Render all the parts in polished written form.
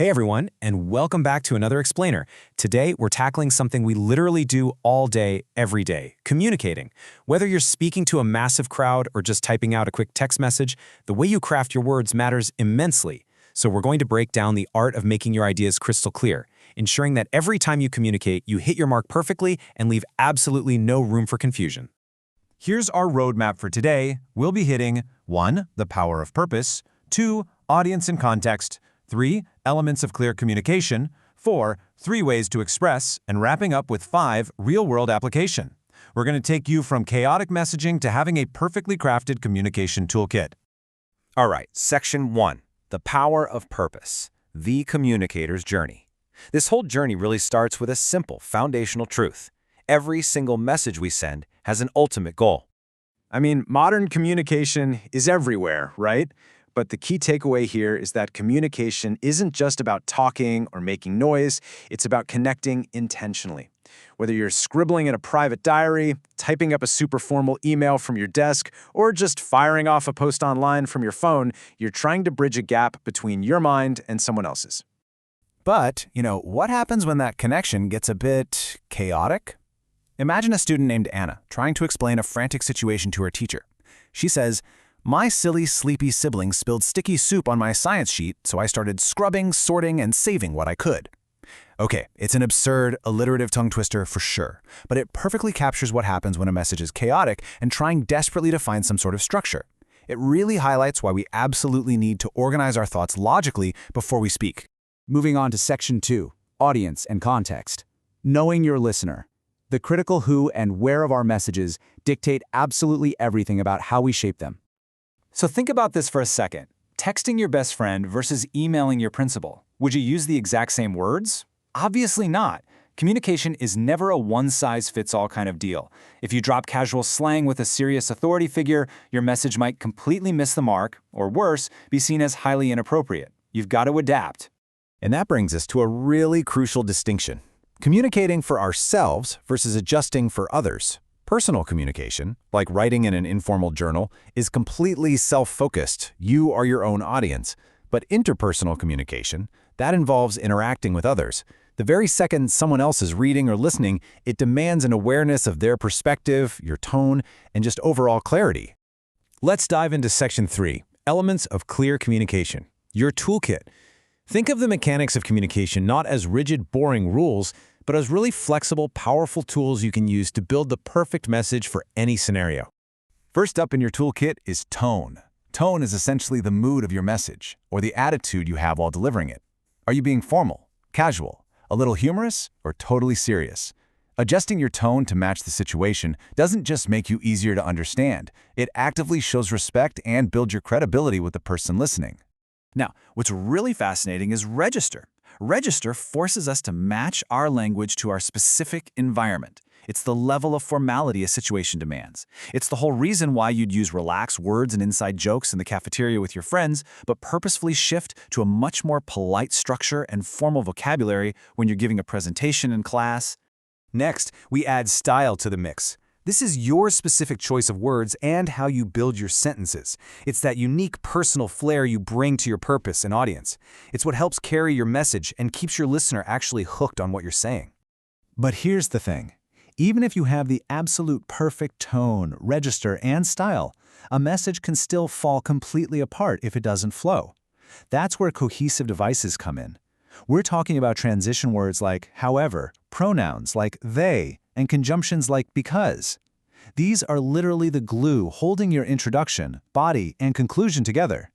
Hey everyone, and welcome back to another Explainer. Today, we're tackling something we literally do all day, every day, communicating. Whether you're speaking to a massive crowd or just typing out a quick text message, the way you craft your words matters immensely. So we're going to break down the art of making your ideas crystal clear, ensuring that every time you communicate, you hit your mark perfectly and leave absolutely no room for confusion. Here's our roadmap for today. We'll be hitting 1. The power of purpose, 2. Audience and context, 3. Elements of clear communication, 4. 3 ways to express, and wrapping up with 5. Real-world application. We're going to take you from chaotic messaging to having a perfectly crafted communication toolkit. All right, Section 1. The power of purpose. The communicator's journey. This whole journey really starts with a simple foundational truth. Every single message we send has an ultimate goal. I mean, modern communication is everywhere, right? But the key takeaway here is that communication isn't just about talking or making noise, it's about connecting intentionally. Whether you're scribbling in a private diary, typing up a super formal email from your desk, or just firing off a post online from your phone, you're trying to bridge a gap between your mind and someone else's. But, what happens when that connection gets a bit chaotic? Imagine a student named Anna trying to explain a frantic situation to her teacher. She says, "My silly, sleepy sibling spilled sticky soup on my science sheet, so I started scrubbing, sorting, and saving what I could." Okay, it's an absurd, alliterative tongue twister for sure, but it perfectly captures what happens when a message is chaotic and trying desperately to find some sort of structure. It really highlights why we absolutely need to organize our thoughts logically before we speak. Moving on to Section 2, Audience and Context. Knowing your listener. The critical who and where of our messages dictate absolutely everything about how we shape them. So think about this for a second. Texting your best friend versus emailing your principal. Would you use the exact same words? Obviously not. Communication is never a one-size-fits-all kind of deal. If you drop casual slang with a serious authority figure, your message might completely miss the mark, or worse, be seen as highly inappropriate. You've got to adapt. And that brings us to a really crucial distinction. Communicating for ourselves versus adjusting for others. Personal communication, like writing in an informal journal, is completely self-focused. You are your own audience. But interpersonal communication, that involves interacting with others. The very second someone else is reading or listening, it demands an awareness of their perspective, your tone, and just overall clarity. Let's dive into Section 3, Elements of Clear Communication, your toolkit. Think of the mechanics of communication not as rigid, boring rules, but as really flexible, powerful tools you can use to build the perfect message for any scenario. First up in your toolkit is tone. Tone is essentially the mood of your message, or the attitude you have while delivering it. Are you being formal, casual, a little humorous, or totally serious? Adjusting your tone to match the situation doesn't just make you easier to understand, it actively shows respect and builds your credibility with the person listening. Now, what's really fascinating is register. Register forces us to match our language to our specific environment. It's the level of formality a situation demands. It's the whole reason why you'd use relaxed words and inside jokes in the cafeteria with your friends, but purposefully shift to a much more polite structure and formal vocabulary when you're giving a presentation in class. Next, we add style to the mix. This is your specific choice of words and how you build your sentences. It's that unique personal flair you bring to your purpose and audience. It's what helps carry your message and keeps your listener actually hooked on what you're saying. But here's the thing. Even if you have the absolute perfect tone, register, and style, a message can still fall completely apart if it doesn't flow. That's where cohesive devices come in. We're talking about transition words like however, pronouns like they, and conjunctions like because. These are literally the glue holding your introduction, body, and conclusion together.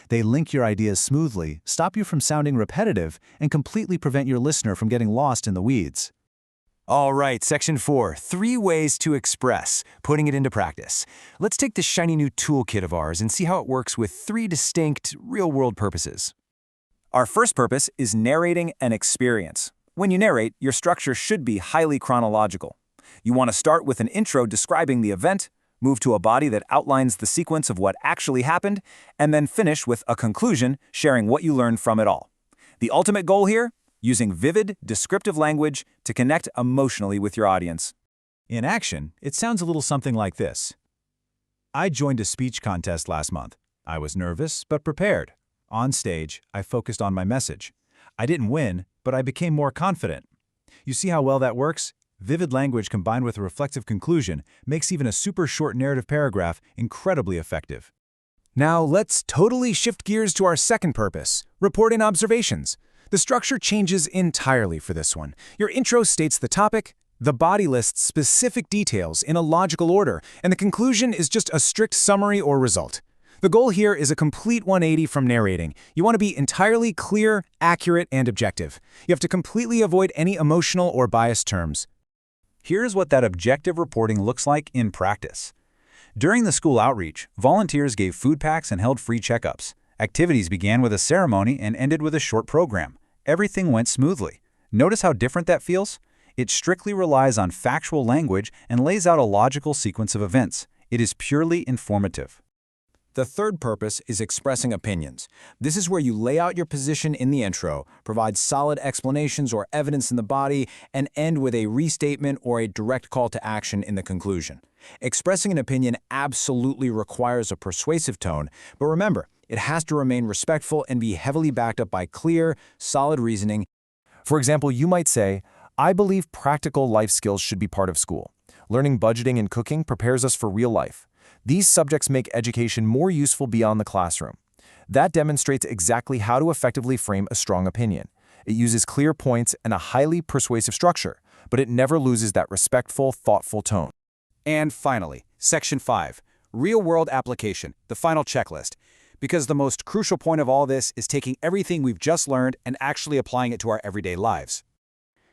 They link your ideas smoothly, stop you from sounding repetitive, and completely prevent your listener from getting lost in the weeds. All right, Section 4, 3 ways to express, putting it into practice. Let's take this shiny new toolkit of ours and see how it works with 3 distinct, real-world purposes. Our first purpose is narrating an experience. When you narrate, your structure should be highly chronological. You want to start with an intro describing the event, move to a body that outlines the sequence of what actually happened, and then finish with a conclusion sharing what you learned from it all. The ultimate goal here? Using vivid, descriptive language to connect emotionally with your audience. In action, it sounds a little something like this. I joined a speech contest last month. I was nervous but prepared. On stage, I focused on my message. I didn't win, but I became more confident. You see how well that works? Vivid language combined with a reflective conclusion makes even a super short narrative paragraph incredibly effective. Now let's totally shift gears to our second purpose, reporting observations. The structure changes entirely for this one. Your intro states the topic, the body lists specific details in a logical order, and the conclusion is just a strict summary or result. The goal here is a complete 180 from narrating. You want to be entirely clear, accurate, and objective. You have to completely avoid any emotional or biased terms. Here's what that objective reporting looks like in practice. During the school outreach, volunteers gave food packs and held free checkups. Activities began with a ceremony and ended with a short program. Everything went smoothly. Notice how different that feels? It strictly relies on factual language and lays out a logical sequence of events. It is purely informative. The third purpose is expressing opinions. This is where you lay out your position in the intro, provide solid explanations or evidence in the body, and end with a restatement or a direct call to action in the conclusion. Expressing an opinion absolutely requires a persuasive tone, but remember, it has to remain respectful and be heavily backed up by clear, solid reasoning. For example, you might say, "I believe practical life skills should be part of school. Learning budgeting and cooking prepares us for real life. These subjects make education more useful beyond the classroom." That demonstrates exactly how to effectively frame a strong opinion. It uses clear points and a highly persuasive structure, but it never loses that respectful, thoughtful tone. And finally, Section 5, Real-World Application, the final checklist. Because the most crucial point of all this is taking everything we've just learned and actually applying it to our everyday lives.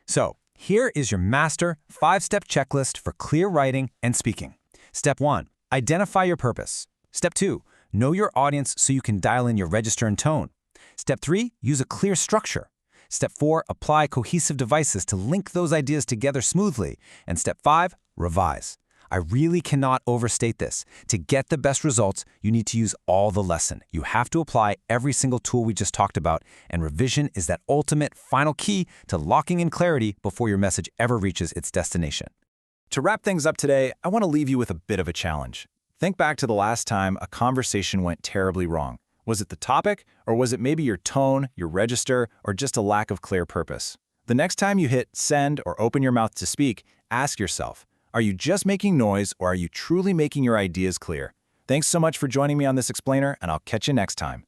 So, here is your master 5-step checklist for clear writing and speaking. Step 1. Identify your purpose. Step 2. Know your audience so you can dial in your register and tone. Step 3. Use a clear structure. Step 4. Apply cohesive devices to link those ideas together smoothly. And Step 5. Revise. I really cannot overstate this. To get the best results, you need to use all the lesson. You have to apply every single tool we just talked about, and revision is that ultimate final key to locking in clarity before your message ever reaches its destination. To wrap things up today, I want to leave you with a bit of a challenge. Think back to the last time a conversation went terribly wrong. Was it the topic, or was it maybe your tone, your register, or just a lack of clear purpose? The next time you hit send or open your mouth to speak, ask yourself, are you just making noise, or are you truly making your ideas clear? Thanks so much for joining me on this explainer, and I'll catch you next time.